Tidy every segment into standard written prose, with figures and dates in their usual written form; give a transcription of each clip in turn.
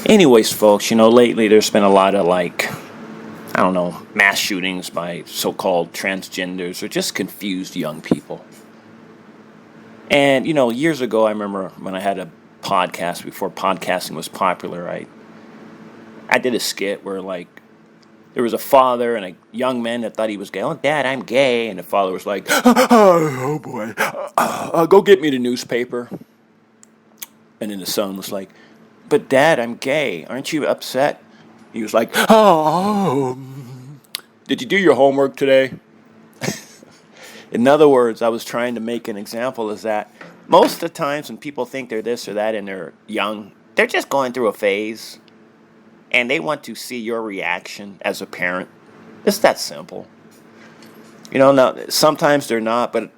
Anyways, folks, lately there's been a lot of mass shootings by so-called transgenders or just confused young people. And, years ago, I remember when I had a podcast before podcasting was popular, I did a skit where, there was a father and a young man that thought he was gay. Oh, Dad, I'm gay. And the father was like, oh, boy, go get me the newspaper. And then the son was like, but Dad, I'm gay. Aren't you upset? He was like, oh, did you do your homework today? In other words, I was trying to make an example is that most of the times when people think they're this or that and they're young, they're just going through a phase and they want to see your reaction as a parent. It's that simple. Now, sometimes they're not, but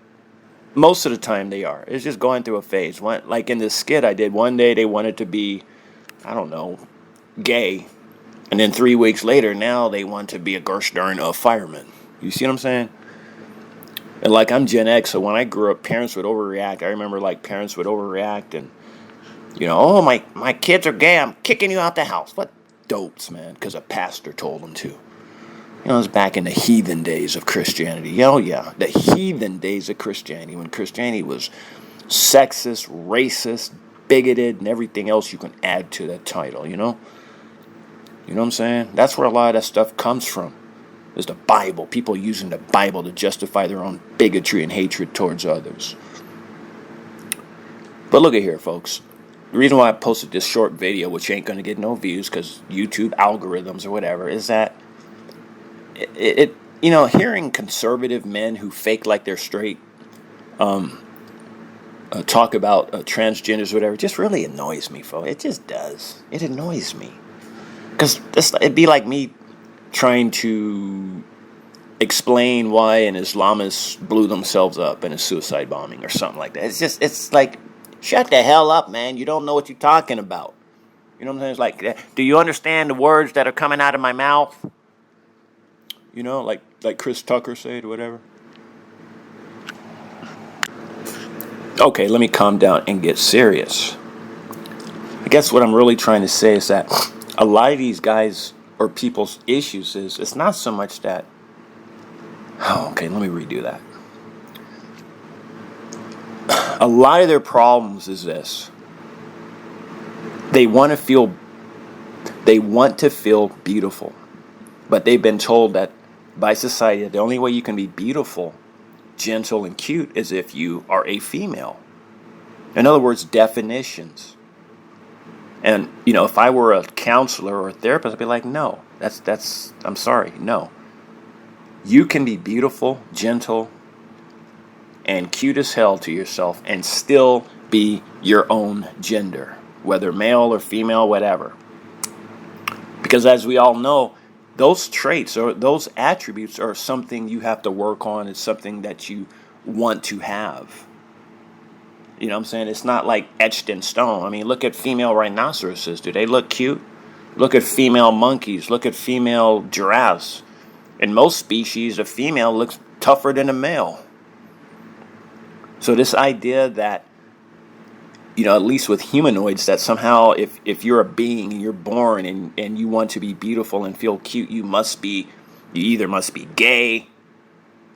most of the time they are. It's just going through a phase. Like in this skit I did, one day they wanted to be, gay. And then 3 weeks later, now they want to be a gosh darn fireman. You see what I'm saying? And I'm Gen X, so when I grew up, parents would overreact. I remember parents would overreact and, oh, my kids are gay, I'm kicking you out the house. What dopes, man, because a pastor told them to. It was back in the heathen days of Christianity. Oh, yeah, the heathen days of Christianity, when Christianity was sexist, racist, bigoted, and everything else you can add to that title, You know what I'm saying? That's where a lot of that stuff comes from. Is the Bible. People using the Bible to justify their own bigotry and hatred towards others. But look at here, folks. The reason why I posted this short video, which ain't going to get no views because YouTube algorithms or whatever, is that hearing conservative men who fake like they're straight talk about transgenders or whatever just really annoys me, folks. It just does. It annoys me. Because it'd be like me trying to explain why an Islamist blew themselves up in a suicide bombing or something like that. It's like, shut the hell up, man. You don't know what you're talking about. You know what I'm saying? It's like, do you understand the words that are coming out of my mouth? Like Chris Tucker said or whatever. Okay, let me calm down and get serious. I guess what I'm really trying to say is that a lot of these guys or people's issues is it's not so much that. Oh, okay, let me redo that. A lot of their problems is this. They want to feel beautiful, but they've been told that by society that the only way you can be beautiful, gentle, and cute is if you are a female. In other words, definitions. And, if I were a counselor or a therapist, I'd be like, no, I'm sorry, no. You can be beautiful, gentle, and cute as hell to yourself and still be your own gender, whether male or female, whatever. Because as we all know, those traits or those attributes are something you have to work on. It's something that you want to have. You know what I'm saying? It's not like etched in stone. I mean, look at female rhinoceroses. Do they look cute? Look at female monkeys. Look at female giraffes. In most species, a female looks tougher than a male. So this idea that, at least with humanoids, that somehow if you're a being and you're born and you want to be beautiful and feel cute, you either must be gay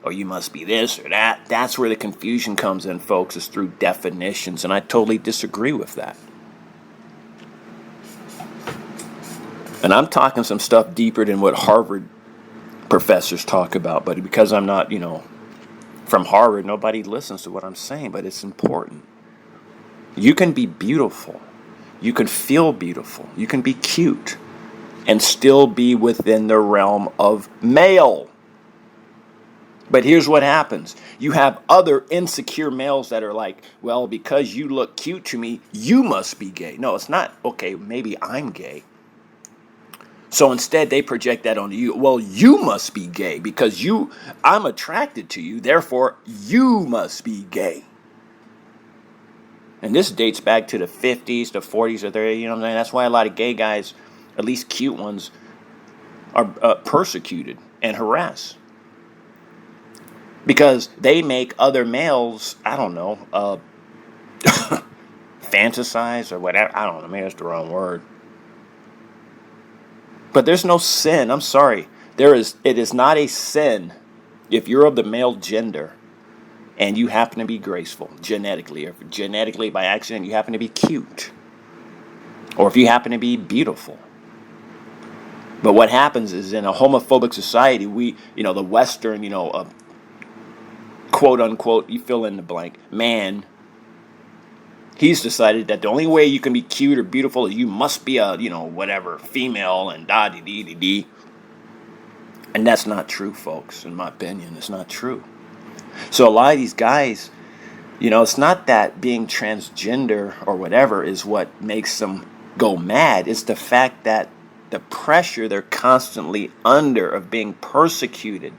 or you must be this or that. That's where the confusion comes in, folks, is through definitions. And I totally disagree with that. And I'm talking some stuff deeper than what Harvard professors talk about. But because I'm not, from Harvard, nobody listens to what I'm saying. But it's important. You can be beautiful. You can feel beautiful. You can be cute and still be within the realm of male. But here's what happens. You have other insecure males that are like, well, because you look cute to me, you must be gay. No, it's not, okay, maybe I'm gay. So instead, they project that onto you. Well, you must be gay because I'm attracted to you, therefore, you must be gay. And this dates back to the 50s, the 40s, or 30s, you know what I'm saying? That's why a lot of gay guys, at least cute ones, are persecuted and harassed. Because they make other males, fantasize or whatever. I don't know, maybe that's the wrong word. But there's no sin. I'm sorry. It is not a sin if you're of the male gender and you happen to be graceful genetically, or if genetically by accident you happen to be cute, or if you happen to be beautiful. But what happens is, in a homophobic society, the Western, quote unquote, you fill in the blank, man, he's decided that the only way you can be cute or beautiful is you must be a, whatever, female and da-dee-dee-dee-dee. And that's not true, folks, in my opinion. It's not true. So a lot of these guys, it's not that being transgender or whatever is what makes them go mad. It's the fact that the pressure they're constantly under of being persecuted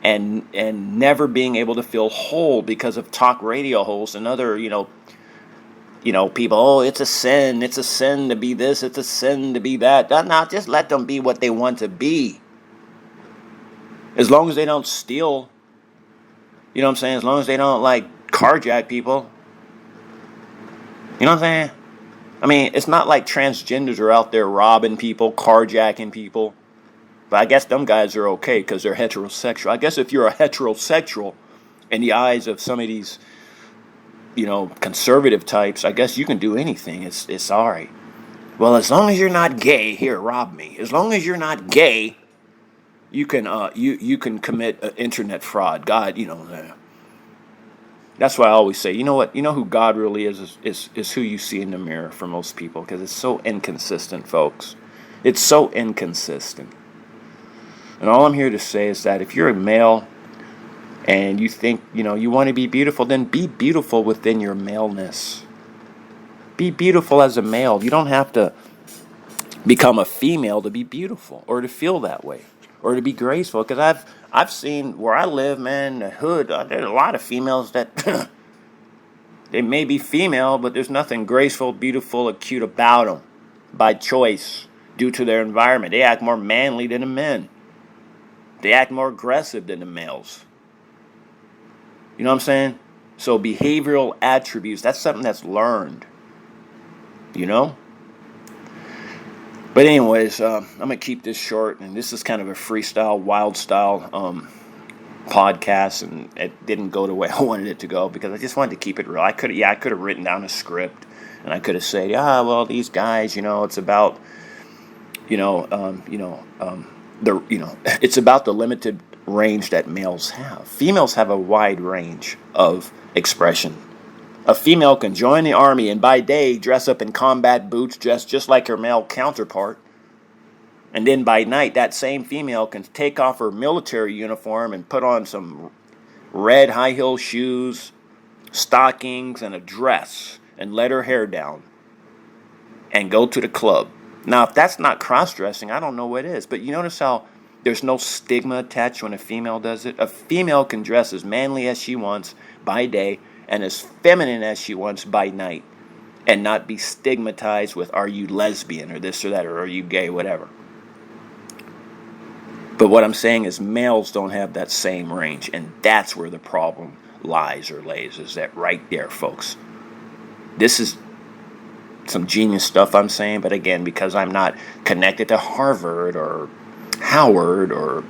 and never being able to feel whole because of talk radio hosts and other, people, oh, it's a sin to be this, it's a sin to be that. No, just let them be what they want to be. As long as they don't steal, you know what I'm saying? As long as they don't, carjack people. You know what I'm saying? I mean, it's not like transgenders are out there robbing people, carjacking people. But I guess them guys are okay because they're heterosexual. I guess if you're a heterosexual in the eyes of some of these, conservative types, I guess you can do anything. It's all right. Well, as long as you're not gay, here, rob me. As long as you're not gay, you can you can commit internet fraud. God, that's why I always say, you know what? You know who God really is who you see in the mirror for most people, because it's so inconsistent, folks. It's so inconsistent. And all I'm here to say is that if you're a male and you think, you want to be beautiful, then be beautiful within your maleness. Be beautiful as a male. You don't have to become a female to be beautiful or to feel that way or to be graceful. Because I've seen where I live, man, the hood, there's a lot of females that they may be female, but there's nothing graceful, beautiful, or cute about them by choice due to their environment. They act more manly than the men. They act more aggressive than the males. You know what I'm saying? So behavioral attributes, that's something that's learned. But anyways, I'm going to keep this short, and this is kind of a freestyle, wild style podcast, and it didn't go the way I wanted it to go because I just wanted to keep it real. I could have written down a script, and I could have said, well, these guys, it's about, it's about the limited range that males have. Females have a wide range of expression. A female can join the army and by day dress up in combat boots, dressed just like her male counterpart. And then by night, that same female can take off her military uniform and put on some red high heel shoes, stockings, and a dress, and let her hair down and go to the club. Now, if that's not cross-dressing, I don't know what is. But you notice how there's no stigma attached when a female does it? A female can dress as manly as she wants by day and as feminine as she wants by night and not be stigmatized with, are you lesbian or this or that, or are you gay, whatever. But what I'm saying is males don't have that same range, and that's where the problem lies or lays, is that right there, folks. This is some genius stuff I'm saying, but again, because I'm not connected to Harvard or Howard or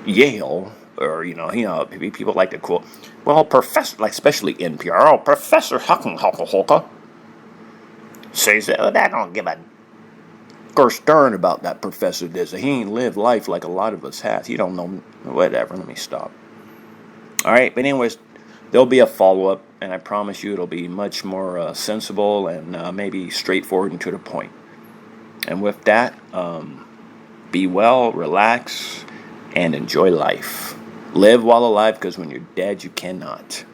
Yale, or, people like to quote, well, Professor, like especially NPR, Professor Huckenhuckelholka says that, I don't give a gosh darn about that professor does. He ain't lived life like a lot of us have. He don't know, whatever, let me stop. All right, but anyways, there'll be a follow-up, and I promise you it'll be much more sensible and maybe straightforward and to the point. And with that, be well, relax, and enjoy life. Live while alive, because when you're dead, you cannot.